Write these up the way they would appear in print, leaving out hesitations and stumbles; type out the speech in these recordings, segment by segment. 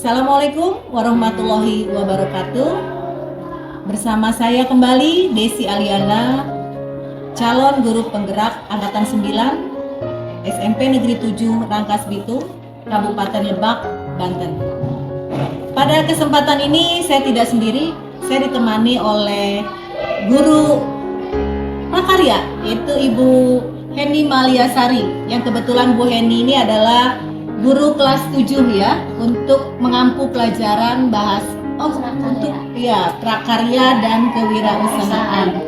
Assalamualaikum warahmatullahi wabarakatuh. Bersama saya kembali Desi Aliana, calon guru penggerak angkatan 9 SMP Negeri 7 Rangkas Bitung, Kabupaten Lebak, Banten. Pada kesempatan ini saya tidak sendiri, saya ditemani oleh guru prakarya, yaitu Ibu Heni Maliasari, yang kebetulan Bu Heni ini adalah guru kelas 7 ya, untuk mengampu pelajaran prakarya dan kewirausahaan.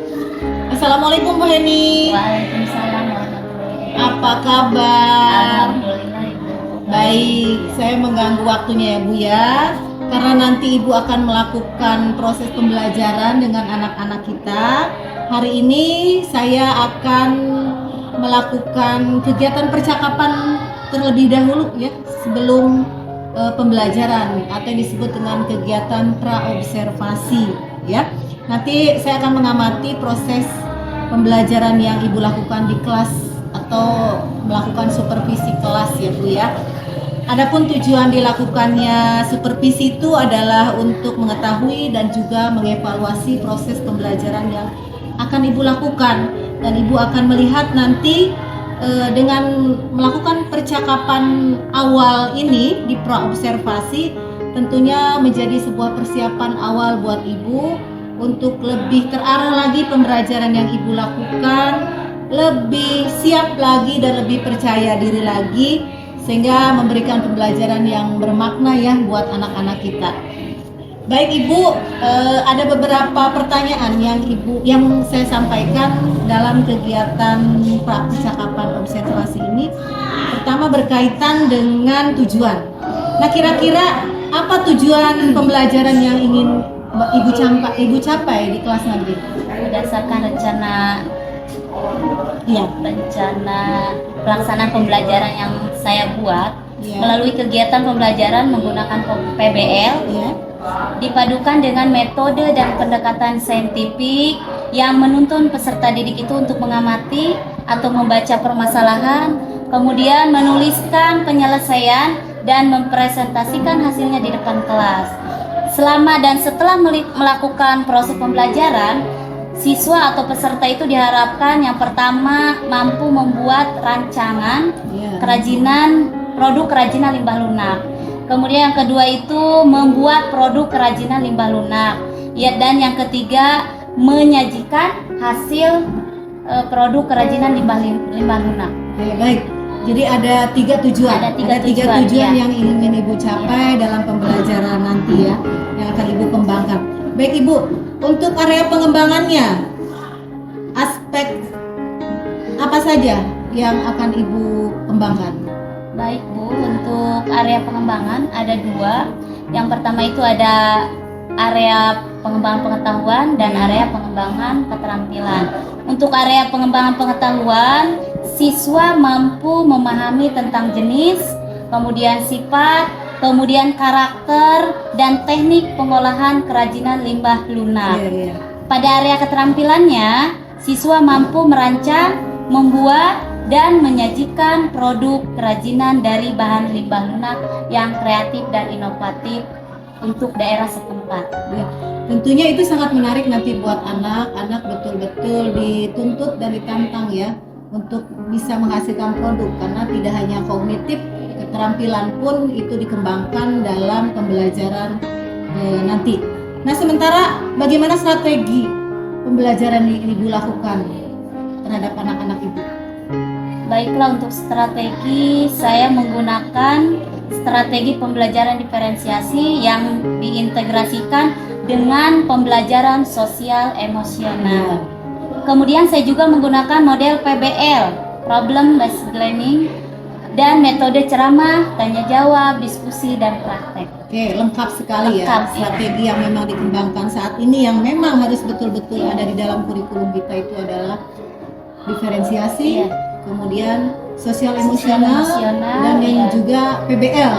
Assalamualaikum Bu Heni. Waalaikumsalam warahmatullahi wabarakatuh. Apa kabar? Alhamdulillah Ibu. Baik, saya mengganggu waktunya ya Bu ya, karena nanti Ibu akan melakukan proses pembelajaran dengan anak-anak kita. Hari ini saya akan melakukan kegiatan percakapan terlebih dahulu ya, sebelum pembelajaran, atau yang disebut dengan kegiatan praobservasi ya. Nanti saya akan mengamati proses pembelajaran yang Ibu lakukan di kelas atau melakukan supervisi kelas ya Bu ya. Adapun tujuan dilakukannya supervisi itu adalah untuk mengetahui dan juga mengevaluasi proses pembelajaran yang akan Ibu lakukan, dan Ibu akan melihat nanti dengan melakukan percakapan awal ini di praobservasi, tentunya menjadi sebuah persiapan awal buat Ibu untuk lebih terarah lagi pembelajaran yang Ibu lakukan, lebih siap lagi dan lebih percaya diri lagi, sehingga memberikan pembelajaran yang bermakna ya buat anak-anak kita. Baik Ibu, ada beberapa pertanyaan yang saya sampaikan dalam kegiatan percakapan observasi ini. Pertama berkaitan dengan tujuan. Nah, kira-kira apa tujuan pembelajaran yang ingin Ibu capai di kelas nanti? Berdasarkan rencana Iya. pelaksanaan pembelajaran yang saya buat, melalui kegiatan pembelajaran menggunakan PBL, dipadukan dengan metode dan pendekatan saintifik yang menuntun peserta didik itu untuk mengamati atau membaca permasalahan, kemudian menuliskan penyelesaian dan mempresentasikan hasilnya di depan kelas. Selama dan setelah melakukan proses pembelajaran, siswa atau peserta itu diharapkan yang pertama mampu membuat rancangan produk kerajinan limbah lunak. Kemudian yang kedua itu membuat produk kerajinan limbah lunak. Ya, dan yang ketiga menyajikan hasil produk kerajinan limbah lunak. Baik. Jadi ada tiga tujuan. Ada tiga tujuan yang ingin Ibu capai dalam pembelajaran nanti ya, yang akan Ibu kembangkan. Baik Ibu, untuk area pengembangannya, aspek apa saja yang akan Ibu kembangkan? Baik Bu, untuk area pengembangan ada dua. Yang pertama itu ada area pengembangan pengetahuan dan area pengembangan keterampilan. Untuk area pengembangan pengetahuan, siswa mampu memahami tentang jenis, kemudian sifat, kemudian karakter dan teknik pengolahan kerajinan limbah lunak. Pada area keterampilannya, siswa mampu merancang, membuat dan menyajikan produk kerajinan dari bahan limbah lunak yang kreatif dan inovatif untuk daerah setempat. Ya, tentunya itu sangat menarik nanti buat anak-anak, betul-betul dituntut dan ditantang ya untuk bisa menghasilkan produk, karena tidak hanya kognitif, keterampilan pun itu dikembangkan dalam pembelajaran nanti. Nah, sementara bagaimana strategi pembelajaran yang Ibu lakukan terhadap anak-anak Ibu? Baiklah, untuk strategi saya menggunakan strategi pembelajaran diferensiasi yang diintegrasikan dengan pembelajaran sosial emosional. Kemudian saya juga menggunakan model PBL, Problem Based Learning, dan metode ceramah, tanya jawab, diskusi, dan praktek. Oke, lengkap sekali ya. Strategi yang memang dikembangkan saat ini, yang memang harus betul-betul ada di dalam kurikulum kita itu adalah diferensiasi, kemudian sosial emosional, dan yang juga PBL,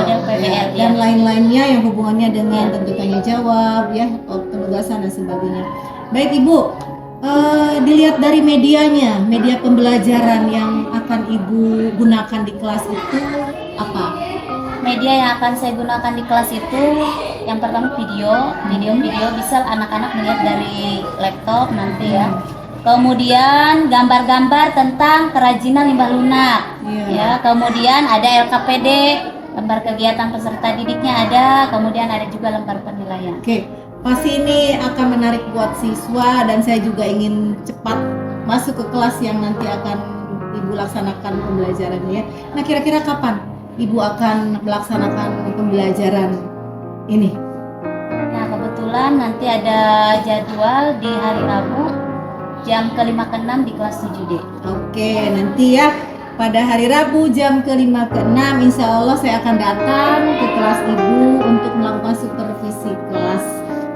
dan lain-lainnya yang hubungannya dengan tentu tanya jawab ya, penugasan dan sebagainya. Baik Ibu, dilihat dari medianya, media pembelajaran yang akan Ibu gunakan di kelas itu apa? media yang akan saya gunakan di kelas itu yang pertama video bisa anak-anak melihat dari laptop nanti ya. Kemudian gambar-gambar tentang kerajinan limbah lunak. Ya, kemudian ada LKPD, lembar kegiatan peserta didiknya ada, kemudian ada juga lembar penilaian. Oke, pasti ini akan menarik buat siswa dan saya juga ingin cepat masuk ke kelas yang nanti akan Ibu laksanakan pembelajarannya ya. Nah, kira-kira kapan Ibu akan melaksanakan pembelajaran ini? Nah, kebetulan nanti ada jadwal di hari Rabu jam ke-5 ke-6 di kelas 7D. Oke, nanti ya pada hari Rabu jam ke-5 ke-6 insya Allah saya akan datang ke kelas Ibu untuk melakukan supervisi kelas.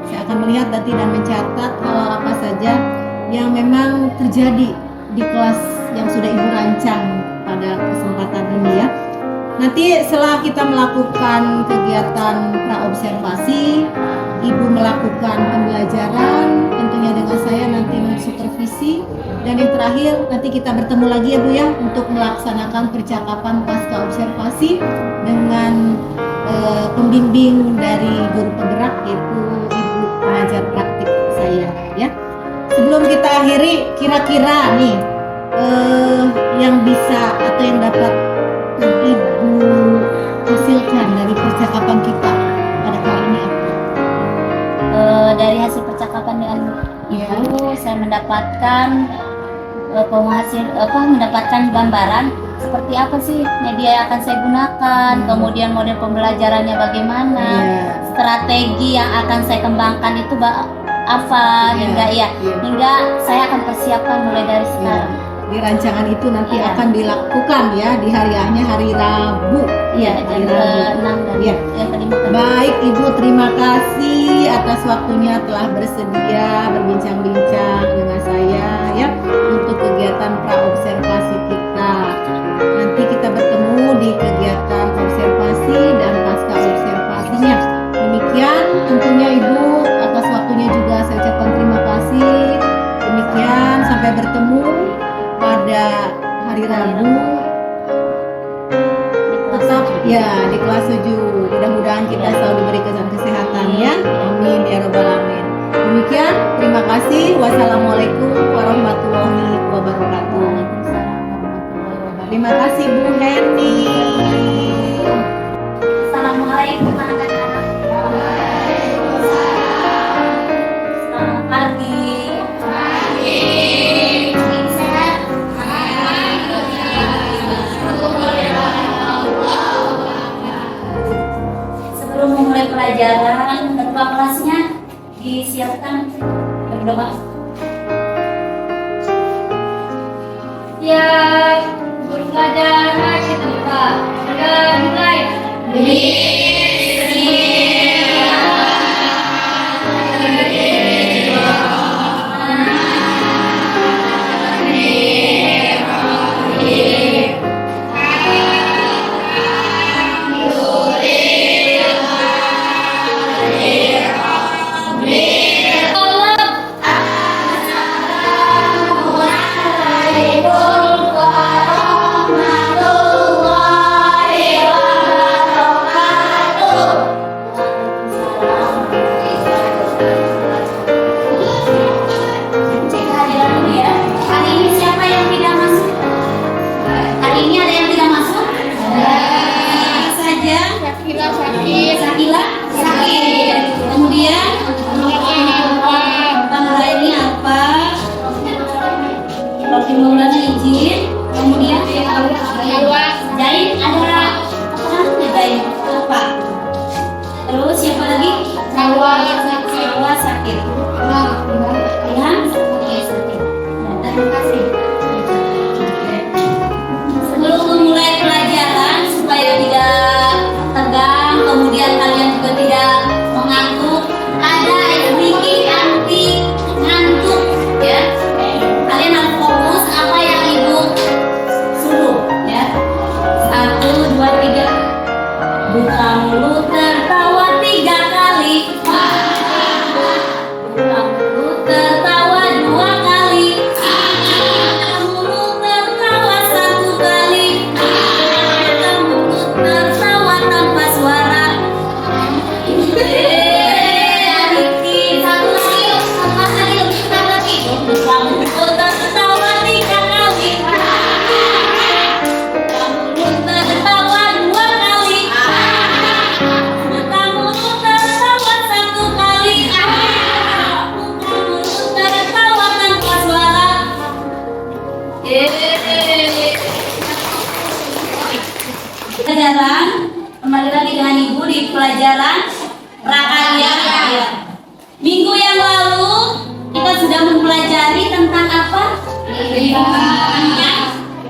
Saya akan melihat nanti dan mencatat hal apa saja yang memang terjadi di kelas yang sudah Ibu rancang pada kesempatan ini ya. Nanti setelah kita melakukan kegiatan praobservasi, Ibu melakukan pembelajaran, tentunya dengan saya nanti mensupervisi, dan yang terakhir nanti kita bertemu lagi ya Bu ya untuk melaksanakan percakapan pasca observasi dengan pembimbing dari guru penggerak yaitu Ibu pengajar praktik saya ya. Sebelum kita akhiri, kira-kira nih yang bisa atau yang dapat Ibu hasilkan dari percakapan kita pada kali ini apa? Dari hasil percakapan dengan Ibu, saya mendapatkan mendapatkan gambaran seperti apa sih media yang akan saya gunakan, kemudian model pembelajarannya bagaimana, strategi yang akan saya kembangkan itu apa, hingga saya akan persiapkan mulai dari sekarang. Di rancangan itu nanti akan dilakukan ya di hari-harinya hari Rabu. Iya, jam ke-6 dan jam ke-5. Baik Ibu, terima kasih atas waktunya telah bersedia berbincang-bincang dengan saya ya untuk kegiatan praobservasi kita. Nanti kita bertemu di kegiatan observasi dan pasca observasinya. Demikian tentunya Ibu, atas waktunya juga saya ucapkan terima kasih. Demikian, sampai bertemu pada hari Rabu tetap ya di kelas 7. Mudah-mudahan kita selalu diberi kesehatan ya. Amin ya robbal alamin. Demikian, terima kasih. Wassalamualaikum warahmatullahi wabarakatuh. Terima kasih Bu Heni. Assalamualaikum anak-anak. Selamat pagi. Sebelum memulai pelajaran, ketua kelasnya disiapkan berdoa. Ya, guru pelajaran kita buka. Sudah mulai.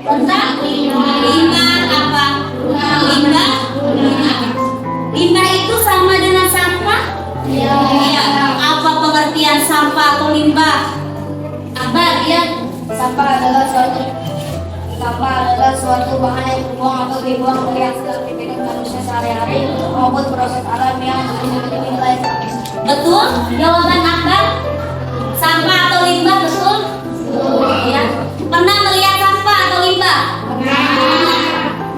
Tentang limbah apa? Limbah itu sama dengan sampah? Iya. Apa pengertian sampah atau limbah? Akbar, lihat. Sampah adalah suatu bahan yang terbuang atau dibuang dari hasil aktivitas manusia sehari-hari maupun proses alam yang memiliki nilai strategis. Betul? Jawaban Akbar? Sampah atau limbah, betul? Ya. Pernah melihat sampah atau limbah?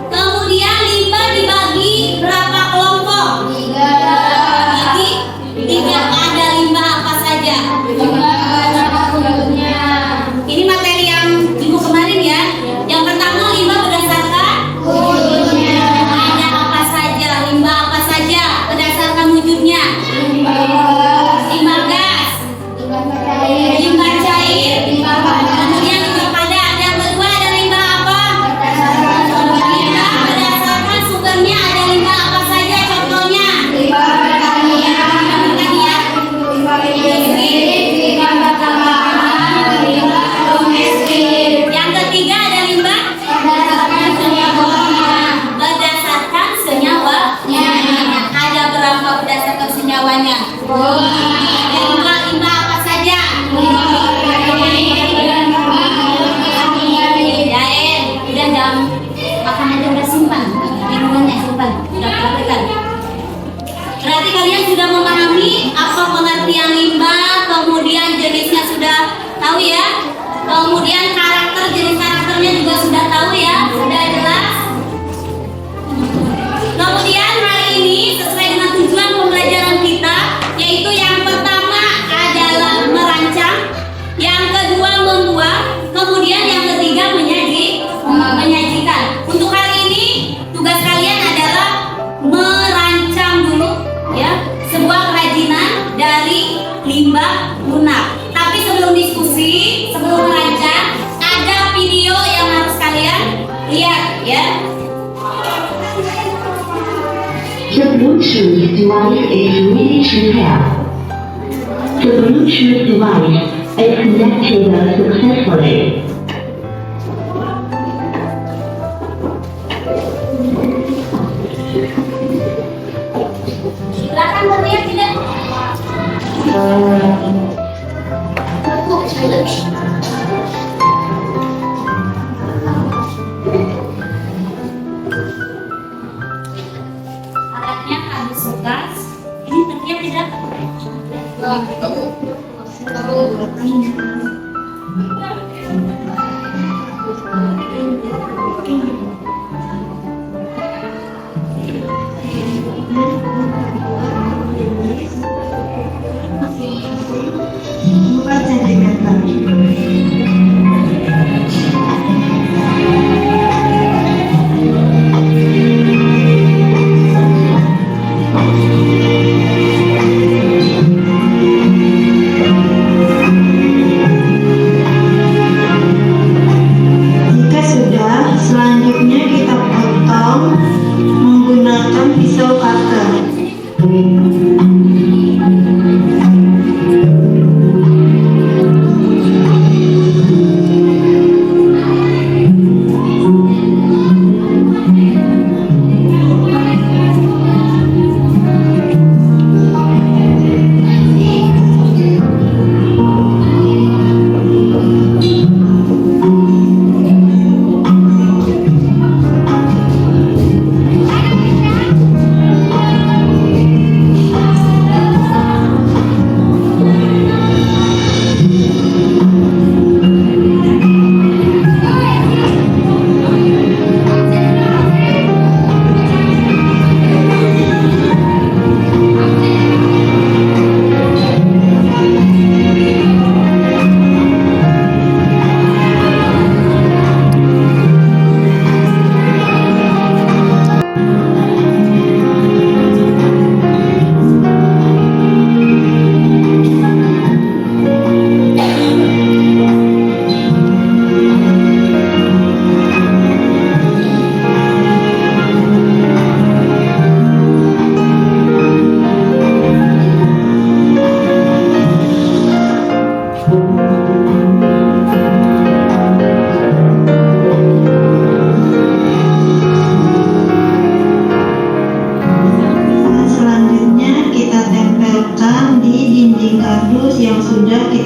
Kemudian limbah dibagi berapa kelompok? Tiga. Ada limbah apa saja? Ini materi yang minggu kemarin ya. Yang pertama limbah berdasarkan ada apa saja? Limbah apa saja berdasarkan wujudnya? Limbah gas, limbah cair, kemudian limbah padat. Yang kedua ada limbah apa? Limbah berdasarkan sumbernya. Ada limbah apa saja contohnya? Yang ketiga ada limbah berdasarkan senyawa. Ada berapa berdasarkan senyawanya? Limbah apa saja? Yain, udah jam makanannya udah simpan, minumannya simpan, udah perhatikan. Berarti kalian sudah memahami apa pengertian limbah, kemudian jenisnya sudah tahu ya, kemudian jenis karakternya juga sudah tahu ya, sudah jelas. Kemudian hari ini sesuai dengan tujuan pembelajaran kita, yaitu yang pertama adalah merancang, yang kedua membuat, kemudian yang ketiga menyajikan. Untuk hari ini tugas kalian adalah merancang dulu ya sebuah kerajinan dari limbah lunak. Tapi sebelum diskusi, sebelum merancang, ada video yang harus kalian lihat ya. The Bluetooth device is ready to pair. The Bluetooth device is connected successfully. Silakan berlihat tidak? Alatnya habis bekas. Ini terlihat tidak?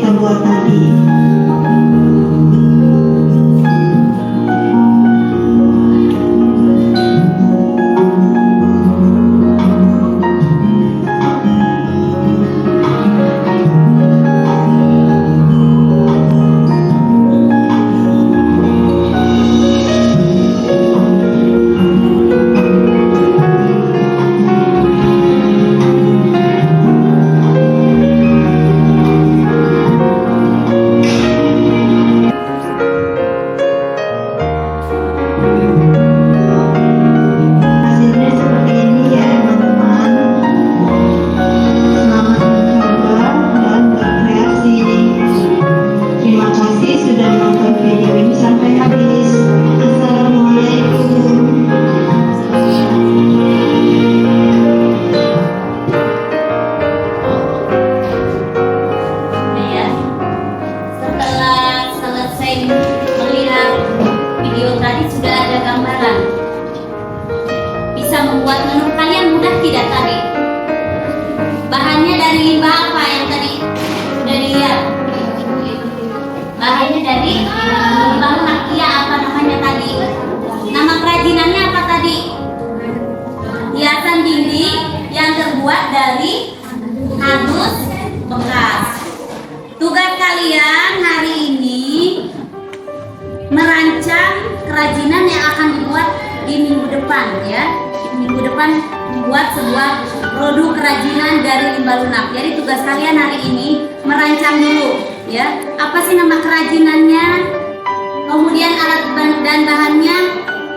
kita buat tadi. Hasilnya seperti ini ya teman-teman. Selamat mencoba dan berkreasi. Terima kasih sudah nonton video ini sampai habis. Assalamualaikum. Ya. Setelah selesai melihat video tadi sudah ada gambaran. Bisa membuat menu kalian mudah tidak tadi? Bahannya dari limbah apa yang tadi sudah dilihat? Bahannya dari limbah lunak. Iya, apa namanya tadi? Nama kerajinannya apa tadi? Hiasan dinding yang terbuat dari kardus bekas. Tugas kalian hari ini merancang kerajinan yang akan dibuat di minggu depan ya. Di minggu depan membuat sebuah produk kerajinan dari limbah lunak. Jadi tugas kalian hari ini merancang dulu ya. Apa sih nama kerajinannya? Kemudian alat dan bahannya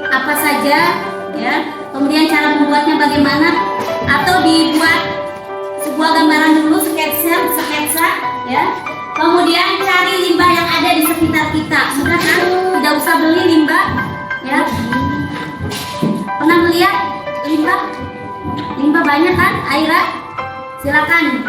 apa saja ya. Kemudian cara membuatnya bagaimana? Atau dibuat sebuah gambaran dulu, sketsa ya. Kemudian cari limbah yang ada di sekitar kita. Mudah kan? Tidak usah beli limbah ya. Pernah melihat limbah? Limbah banyak kan? Aira, silakan.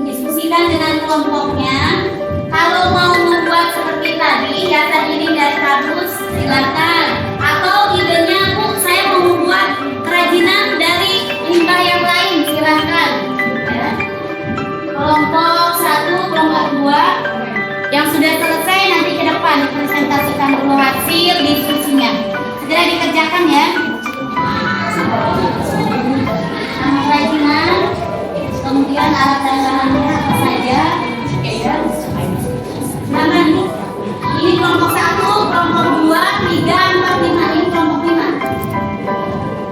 Diskusikan dengan kelompoknya. Kalau mau membuat seperti tadi, hiasan ini dari kardus, silakan. Atau idenya, Bu, saya mau membuat kerajinan dari limbah yang lain, silakan. Ya. Kelompok 1, kelompok 2 yang sudah selesai nanti ke depan presentasikan dulu hasil diskusinya. Segera dikerjakan ya. Nama kerajinan, kemudian alat dan bahannya apa saja. Ya. Nama nih. Ini kelompok 1, kelompok 2, 3, 4, 5. Ini kelompok 5.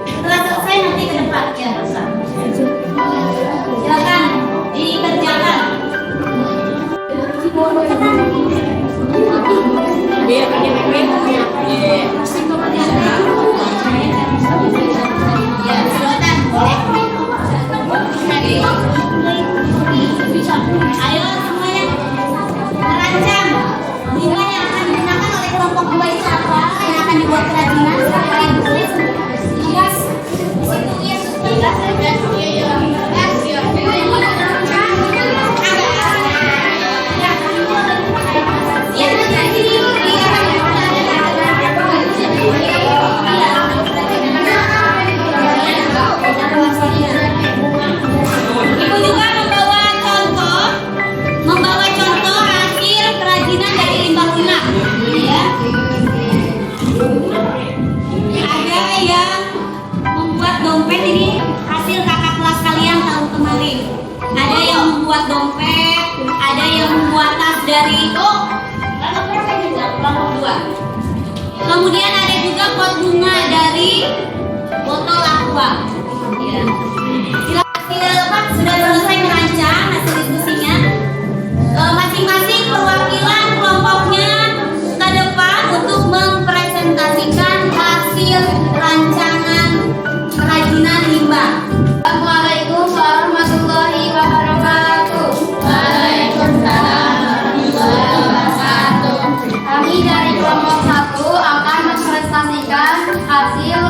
Setelah selesai nanti ke depan ya. Silakan dikerjakan. Ya, silakan. Ayo semuanya merancang limbah yang akan digunakan oleh kelompok 2 itu apa yang akan dibuat kerajinan. Silakan ditulis. Yes. Ibu juga membawa contoh hasil kerajinan dari limbah lunak. Ya. Ada yang membuat dompet, ini hasil kakak kelas kalian tahun kemarin. Ada yang membuat dompet, ada yang membuat tas dari kelompok 2. Kemudian ada juga pot bunga dari botol aqua. Ya. Silakan, sudah selesai merancang hasil diskusinya. Masing-masing perwakilan kelompoknya ke depan untuk mempresentasikan hasil rancangan kerajinan limbah. Assalamualaikum warahmatullahi wabarakatuh. Waalaikumsalam warahmatullahi wabarakatuh. Kami dari kelompok 1 akan mempresentasikan hasil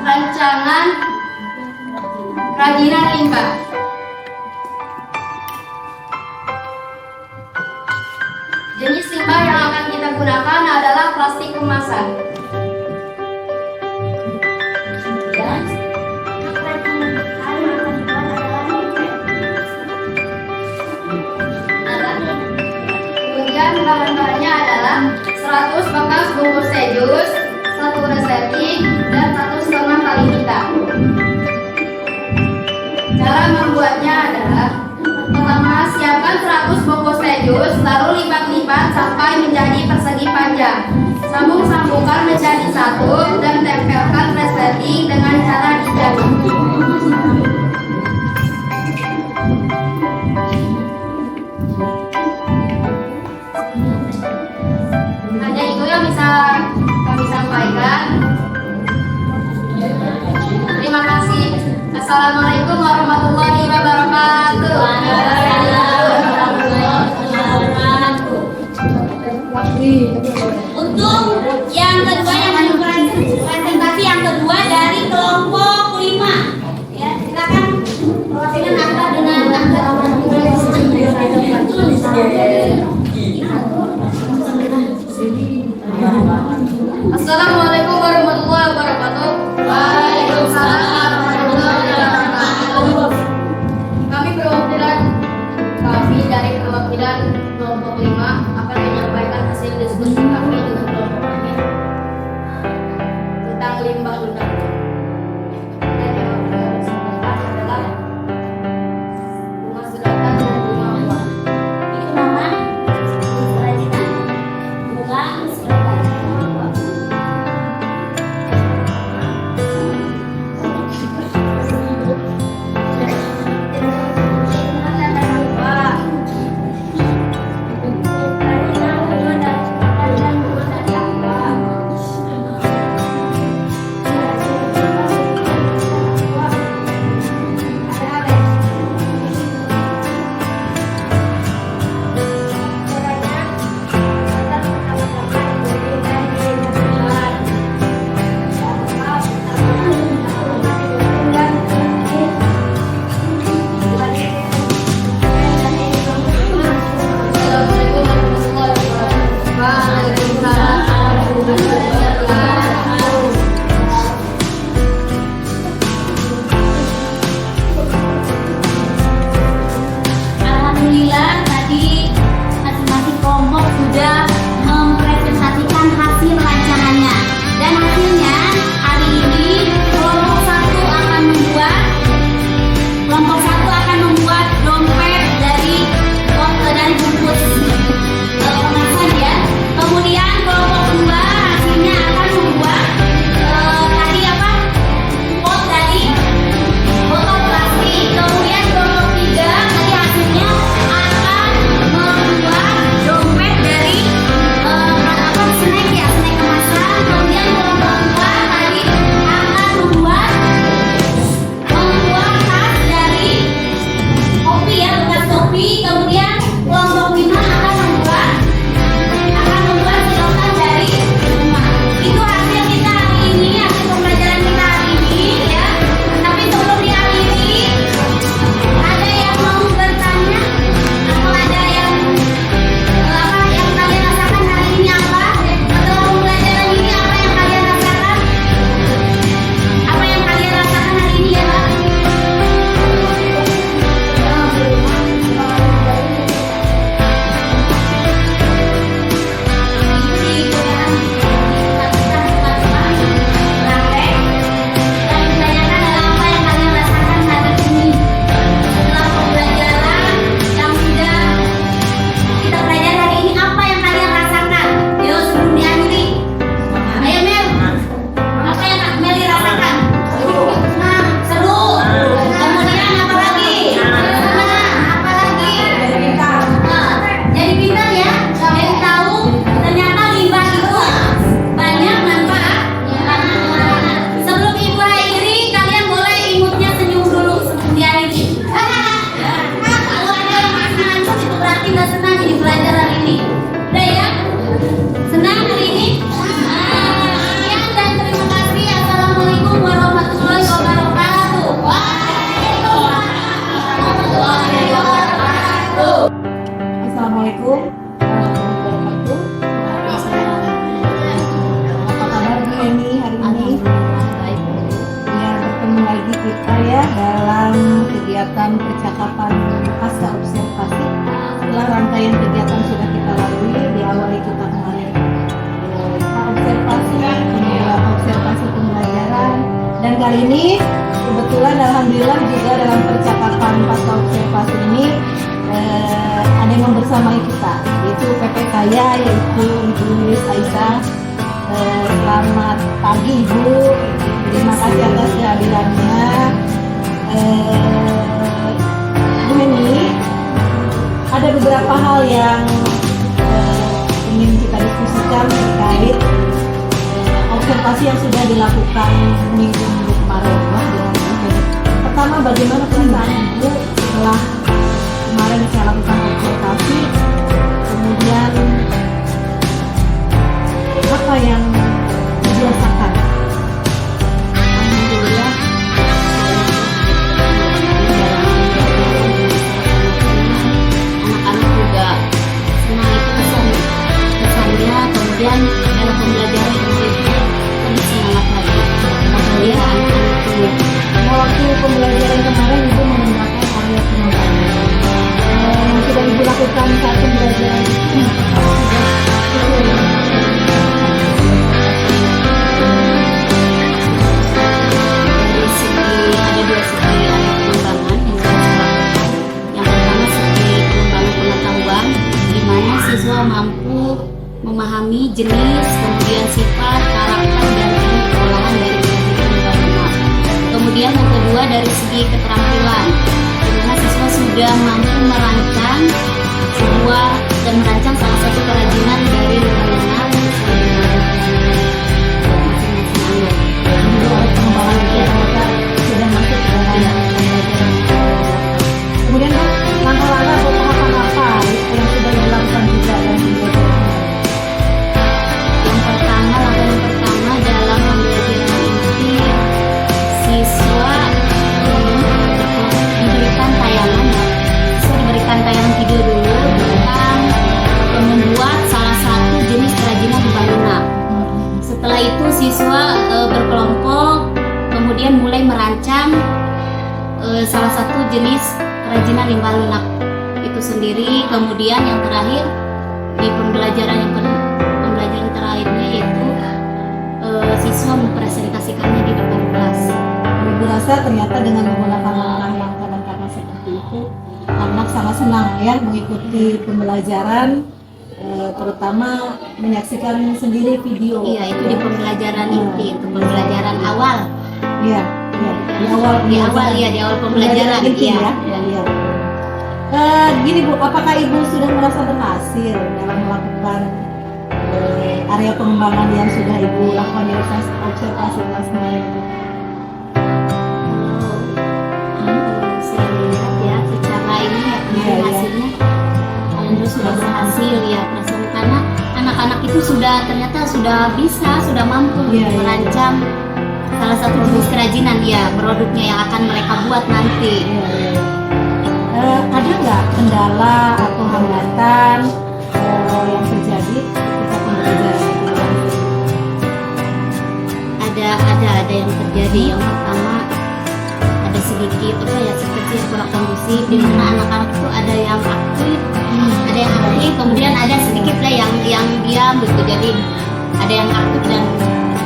rancangan kerajinan limbah. Jenis limbah yang akan kita gunakan adalah plastik kemasan. bahan-bahannya adalah 100 bekas bungkus sejus, 1 resleting, dan 1,5 tali pita. Cara membuatnya adalah: pertama, siapkan 100 bungkus sejus, lalu lipat-lipat sampai menjadi persegi panjang. Sambung-sambungkan menjadi satu dan tempelkan resleting dengan cara dijahit. Hanya itu yang bisa kami sampaikan. Terima kasih. Assalamualaikum warahmatullahi wabarakatuh. Untuk yang kedua, yang presentasi yang kedua dari kelompok 5. Ya, silakan perwakilan akta dengan akta. Assalamualaikum warahmatullahi wabarakatuh. Waalaikumsalam warahmatullahi wabarakatuh. Kami dari perwakilan kelompok 5 akan menyampaikan hasil diskusi kami dengan kelompok kami tentang limbah lunak. Dan yang kami sampaikan adalah bunga sedotan dan bunga uang. Itu nama kerajinan bunga sedotan. kali ini kebetulan alhamdulillah juga dalam percakapan pasca observasi ini ada yang membersamai kita, yaitu PP saya, yaitu Ibu Lilis Aisyah. Selamat pagi Ibu, terima kasih atas kehadirannya. Bu Heni, ada beberapa hal yang ingin kita diskusikan terkait observasi yang sudah dilakukan minggu-minggu kemarin. Pertama, bagaimana perasaan Ibu setelah kemarin saya lakukan observasi, kemudian apa yang dirasakan? Alhamdulillah, anak-anak juga senang itu kesannya, kemudian dalam pembelajaran itu lebih semangat lagi. Kemudian anak-anak itu Waktu pembelajaran kemarin Ibu menggunakan area pengembangan yang sudah Ibu lakukan saat pembelajaran dari segi ada dua segi area pengembangan yang saya lakukan. Yang pertama segi pengembangan pengetahuan, di mana siswa mampu memahami jenis, kemudian sifat, karakter, dan teknik pengolahan dari kerajinan bangunan. Kemudian yang kedua dari segi keterampilan, di mana siswa sudah mampu merancang sebuah dan merancang salah satu kerajinan dari bangunan sesuai dengan masing-masing anak. pengembangan mereka sudah masuk ke dalam pembelajaran. Kemudian Bu, langkah-langkah atau tahapan apa yang sudah dilakukan juga dalam pembelajaran? Langkah yang pertama dalam pembelajaran ini siswa diberikan tayangan video dulu tentang membuat salah satu jenis kerajinan limbah lunak. Setelah itu siswa berkelompok kemudian mulai merancang salah satu jenis kerajinan limbah lunak itu sendiri. Kemudian yang terakhir di pembelajaran terakhirnya yaitu siswa mempresentasikannya di depan kelas. Ibu rasa ternyata dengan menggunakan langkah-langkah dan kata seperti itu, anak sangat senang ya mengikuti pembelajaran, terutama menyaksikan sendiri video. Iya, itu di pembelajaran inti, itu pembelajaran awal. Iya, iya. Di awal pembelajaran inti iya. ya. Iya. Gini Bu, apakah Ibu sudah merasa berhasil dalam melakukan area pengembangan yang sudah Ibu lakukan di observasi kelas 9? Saya lihat ya secara ini ya Iya, hasilnya alhamdulillah sudah berhasil ya, perasaan karena anak-anak itu ternyata sudah bisa, sudah mampu Iya, iya. merancang salah satu jenis kerajinan ya, produknya yang akan mereka buat nanti. Ada nggak kendala atau hambatan yang terjadi ketika pembelajaran itu berlangsung? Ada yang terjadi. Yang pertama ada sedikit seperti kurang kondusif, di mana anak-anak itu ada yang aktif, kemudian ada sedikit lah yang diam gitu. Jadi ada yang aktif dan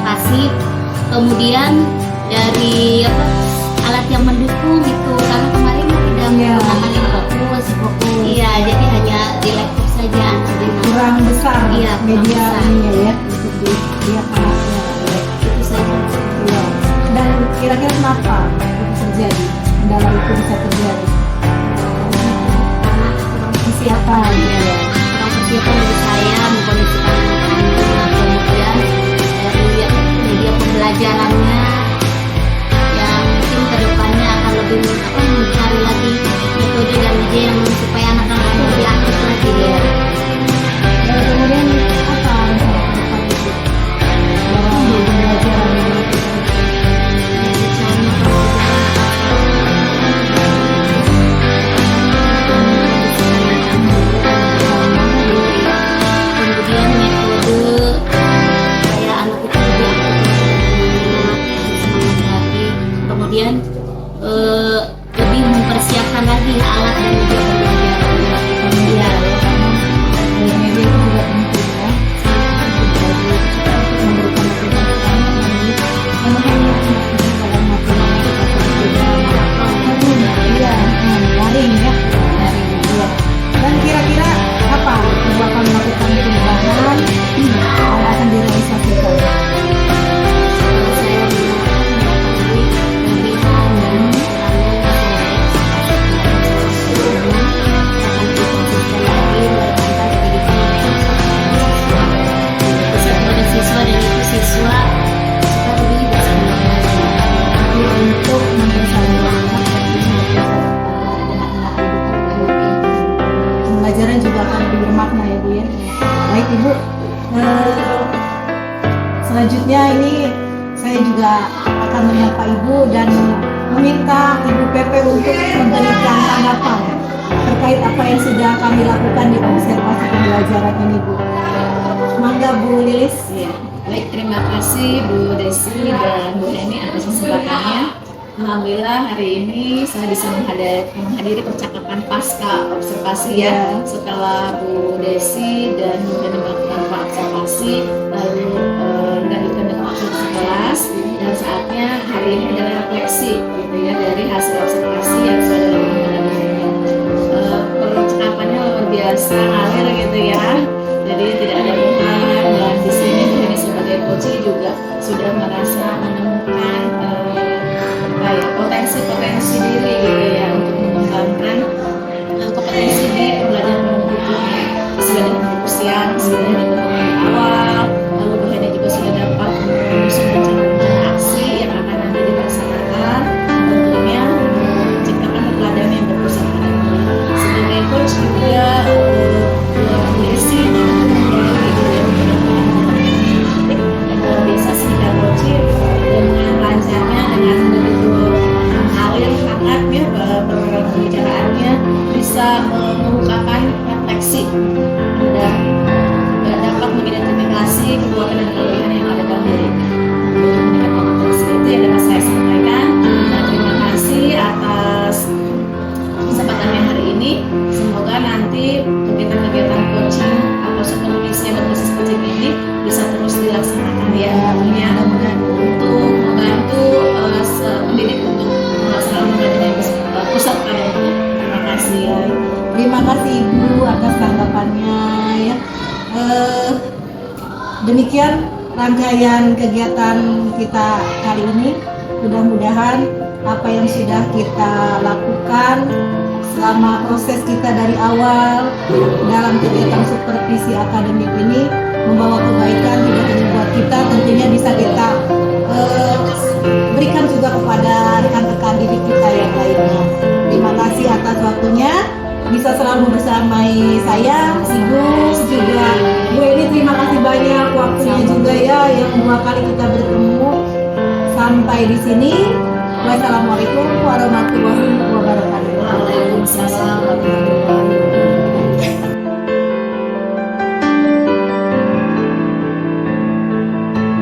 pasif. Kemudian dari alat yang mendukung gitu, karena kemarin tidak menggunakan yang fokus. Iya, jadi hanya di laptop saja. Kurang besar Iya, kurang media besar. ini ya untuk dilihat anaknya. Itu saja. Iya. Dan kira-kira kenapa itu terjadi? Kendala itu bisa terjadi? Karena kurang persiapan ya. Kurang persiapan dari saya mengkondisikan anak-anak, kemudian dari media pembelajarannya yang mungkin kedepannya akan lebih mencari lagi metode dan media yang supaya anak-anak itu lebih aktif lagi ya. Kemudian apa rencana ke depan itu? Dalam pembelajaran ini? Kemudian metode supaya anak itu lebih aktif, semangat lagi. Kemudian lebih mempersiapkan lagi alat dan media pembelajaran. pembelajaran juga akan lebih bermakna ya Bu ya. Baik Ibu, selanjutnya ini saya juga akan menyapa Ibu dan meminta Ibu Pepe untuk memberikan tanggapan terkait apa yang sudah kami lakukan di observasi pembelajaran ini Bu. Mangga Bu Lilis. Ya, baik, terima kasih Bu Desi dan Bu Eni atas kesempatannya. Alhamdulillah hari ini saya bisa menghadiri percakapan pasca observasi ya. Setelah Bu Desi dan Bu Eni melakukan observasi, lalu dilanjutkan dengan observasi kelas, dan saatnya hari ini adalah refleksi gitu ya dari hasil observasi yang sudah dilakukan. Percakapannya luar biasa ngalir gitu ya. Jadi tidak ada beban, dan di sini Bu Eni sebagai coach juga sudah merasa menemukan potensi diri gitu ya untuk mengembangkan kompetensi di pembelajaran menghubungi sudah dengan buku siang, sudah dengan buku awal, lalu Bu Eni juga sudah dapat menyusun rencana aksi yang akan nanti dilaksanakan, tentunya menciptakan pelajaran yang berpusat pada diri. Sebagai coach juga Bu Desi bisa sekitar coaching dengan lancarnya, dengan begitu alir hangatnya pembicaraannya, bisa mengemukakan refleksi dan dapat mengidentifikasi kekuatan dan kelebihan yang ada dalam diri. Untuk meningkatkan kompetensi itu yang dapat saya sampaikan. Dan terima kasih atas kesempatannya hari ini. Semoga nanti kegiatan-kegiatan coaching atau supervisi dan proses coaching ini bisa terus dilaksanakan ya. Ini ada untuk membantu pendidik untuk selalu berada di pusat pada diri. Terima kasih ya. Terima kasih Ibu atas tanggapannya ya. Demikian rangkaian kegiatan kita hari ini. Mudah-mudahan apa yang sudah kita lakukan selama proses kita dari awal dalam kegiatan supervisi akademik ini membawa kebaikan tidak hanya buat kita, tentunya bisa kita berikan juga kepada rekan-rekan didik kita yang lainnya. Terima kasih atas waktunya. Bisa selalu bersamai saya, Ibu juga. Bu Eni, terima kasih banyak waktunya juga ya, yang 2 kali kita bertemu. Sampai di sini. Wassalamualaikum warahmatullahi wabarakatuh. Waalaikumsalam.